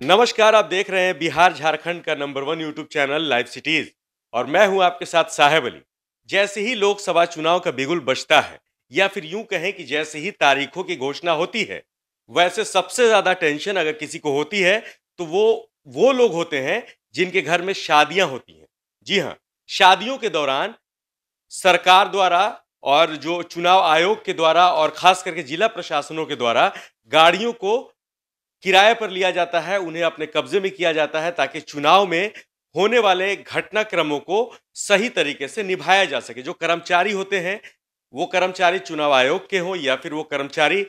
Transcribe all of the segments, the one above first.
नमस्कार, आप देख रहे हैं बिहार झारखंड का number 1 YouTube channel live cities और मैं हूं आपके साथ साहेब अली। जैसे ही लोकसभा चुनाव का बिगुल बजता है या फिर यूं कहें कि जैसे ही तारीखों की घोषणा होती है, वैसे सबसे ज्यादा टेंशन अगर किसी को होती है तो वो लोग होते हैं जिनके घर में शादियां होती हैं। जी हां, शादियों के दौरान सरकार द्वारा और जो चुनाव आयोग के द्वारा और खास करके जिला प्रशासनों के द्वारा गाड़ियों को किराए पर लिया जाता है, उन्हें अपने कब्जे में किया जाता है ताकि चुनाव में होने वाले घटनाक्रमों को सही तरीके से निभाया जा सके। जो कर्मचारी होते हैं, वो कर्मचारी चुनाव आयोग के हों या फिर वो कर्मचारी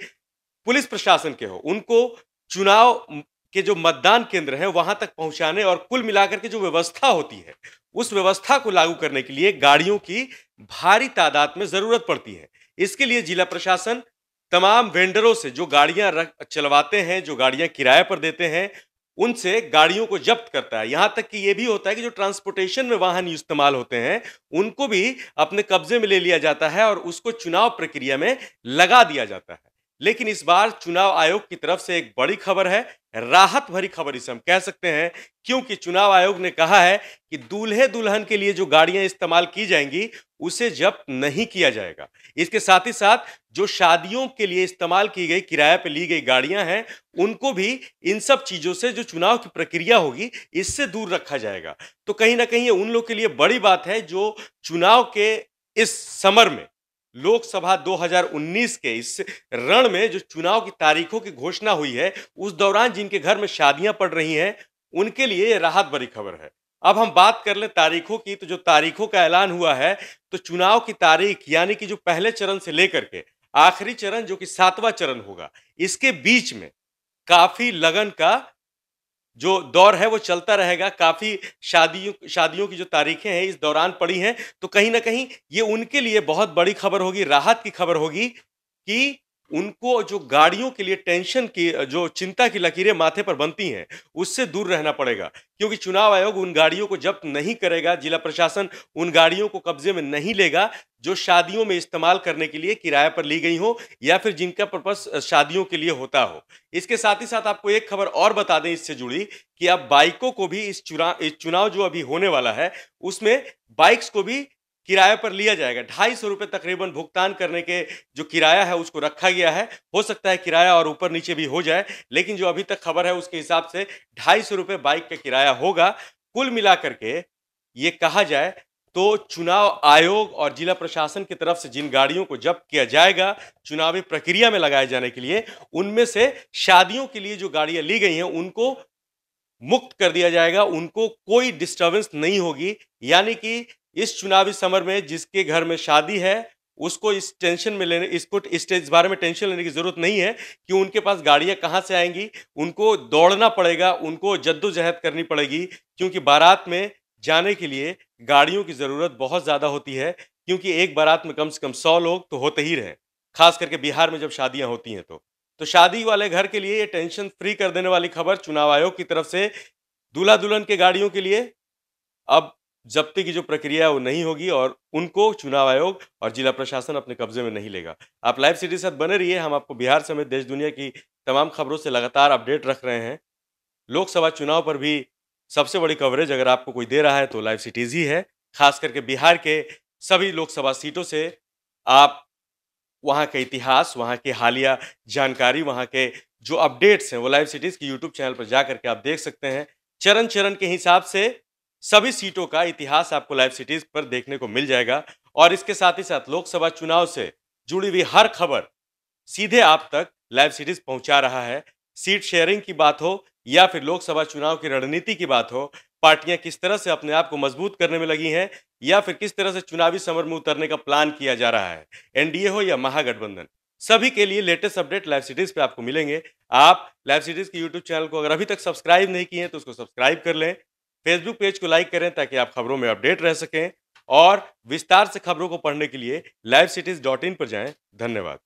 पुलिस प्रशासन के हों, उनको चुनाव के जो मतदान केंद्र हैं वहां तक पहुंचाने और कुल मिलाकर के जो व्यवस्था होती है, उस व्यवस्था को लागू करने के लिए गाड़ियों की भारी तादाद में जरूरत पड़ती है। इसके लिए जिला प्रशासन तमाम वेंडरों से जो गाड़ियां चलवाते हैं, जो गाड़ियां किराए पर देते हैं, उनसे गाड़ियों को जब्त करता है। यहां तक कि यह भी होता है कि जो ट्रांसपोर्टेशन में वाहन इस्तेमाल होते हैं, उनको भी अपने कब्जे में ले लिया जाता है और उसको चुनाव प्रक्रिया में लगा दिया जाता है। लेकिन इस बार चुनाव आयोग की तरफ से एक बड़ी खबर है, राहत भरी खबर इसे हम कह सकते हैं, क्योंकि चुनाव आयोग ने कहा है कि दूल्हे दुल्हन के लिए जो गाड़ियां इस्तेमाल की जाएंगी, उसे जब्त नहीं किया जाएगा। इसके साथ ही साथ जो शादियों के लिए इस्तेमाल की गई, किराए पर ली गई गाड़ियां हैं, उनको भी इन सब चीजों से जो चुनाव की प्रक्रिया होगी, इससे दूर रखा जाएगा। तो कहीं ना कहीं ये उन लोग के लिए बड़ी बात है जो चुनाव के इस समर में, लोकसभा 2019 के इस रण में जो चुनाव की तारीखों की घोषणा हुई है, उस दौरान जिनके घर में शादियां पड़ रही हैं, उनके लिए ये राहत भरी खबर है। अब हम बात कर लें तारीखों की, तो जो तारीखों का ऐलान हुआ है, तो चुनाव की तारीख यानी कि जो पहले चरण से लेकर के आखिरी चरण जो कि 7वां चरण होगा, इसके बीच में काफी लगन का जो दौर है वो चलता रहेगा। काफी शादियों की जो तारीखें हैं इस दौरान पड़ी हैं, तो कहीं ना कहीं ये उनके लिए बहुत बड़ी खबर होगी, राहत की खबर होगी कि उनको जो गाड़ियों के लिए टेंशन की, जो चिंता की लकीरें माथे पर बनती हैं, उससे दूर रहना पड़ेगा। क्योंकि चुनाव आयोग उन गाड़ियों को जब्त नहीं करेगा, जिला प्रशासन उन गाड़ियों को कब्जे में नहीं लेगा जो शादियों में इस्तेमाल करने के लिए किराए पर ली गई हो या फिर जिनका पर्पस शादियों के लिए होता हो। इसके साथ ही साथ आपको एक खबर और बता दें इससे जुड़ी, कि अब बाइकों को भी इस चुनाव जो अभी होने वाला है, उसमें बाइक्स को भी किराए पर लिया जाएगा। 250 रुपए तकरीबन भुगतान करने के जो किराया है उसको रखा गया है। हो सकता है किराया और ऊपर नीचे भी हो जाए, लेकिन जो अभी तक खबर है उसके हिसाब से 250 रुपए बाइक का किराया होगा। कुल मिलाकर के ये कहा जाए तो चुनाव आयोग और जिला प्रशासन की तरफ से जिन गाड़ियों को जब्त किया जाएगा चुनावी प्रक्रिया में लगाए जाने के लिए, उनमें से शादियों के लिए जो गाड़ियां ली गई हैं उनको मुक्त कर दिया जाएगा, उनको कोई डिस्टर्बेंस नहीं होगी। यानी कि इस चुनावी समर में जिसके घर में शादी है, उसको इस बारे में टेंशन लेने की जरूरत नहीं है कि उनके पास गाड़ियां कहां से आएंगी। उनको दौड़ना पड़ेगा, उनको जद्दोजहद करनी पड़ेगी, क्योंकि बारात में जाने के लिए गाड़ियों की जरूरत बहुत ज्यादा होती है। क्योंकि एक बारात में कम से कम 100 लोग तो होते ही रहे, खास करके बिहार में जब शादियां होती हैं तो शादी वाले घर के लिए ये टेंशन फ्री कर देने वाली खबर चुनाव आयोग की तरफ से। दूल्हा दुल्हन के गाड़ियों के लिए अब जब्ती की जो प्रक्रिया है वो नहीं होगी और उनको चुनाव आयोग और जिला प्रशासन अपने कब्जे में नहीं लेगा। आप लाइव सिटी के साथ बने रहिए, हम आपको बिहार समेत देश दुनिया की तमाम खबरों से लगातार अपडेट रख रहे हैं। लोकसभा चुनाव पर भी सबसे बड़ी कवरेज अगर आपको कोई दे रहा है तो लाइव सिटीज ही है। खास करके बिहार के सभी लोकसभा सीटों से आप वहाँ के इतिहास, वहाँ की हालिया जानकारी, वहाँ के जो अपडेट्स हैं वो लाइव सिटीज की यूट्यूब चैनल पर जाकर के आप देख सकते हैं। चरण चरण के हिसाब से सभी सीटों का इतिहास आपको लाइव सिटीज पर देखने को मिल जाएगा और इसके साथ ही साथ लोकसभा चुनाव से जुड़ी हुई हर खबर सीधे आप तक लाइव सिटीज पहुंचा रहा है। सीट शेयरिंग की बात हो या फिर लोकसभा चुनाव की रणनीति की बात हो, पार्टियां किस तरह से अपने आप को मजबूत करने में लगी हैं या फिर किस तरह से चुनावी समर में उतरने का प्लान किया जा रहा है, एनडीए हो या महागठबंधन, सभी के लिए लेटेस्ट अपडेट लाइव सिटीज पे आपको मिलेंगे। आप लाइव सिटीज के यूट्यूब चैनल को अगर अभी तक सब्सक्राइब नहीं किए हैं तो उसको सब्सक्राइब कर लें। फेसबुक पेज को लाइक करें ताकि आप खबरों में अपडेट रह सकें और विस्तार से खबरों को पढ़ने के लिए livecities.in पर जाएं। धन्यवाद।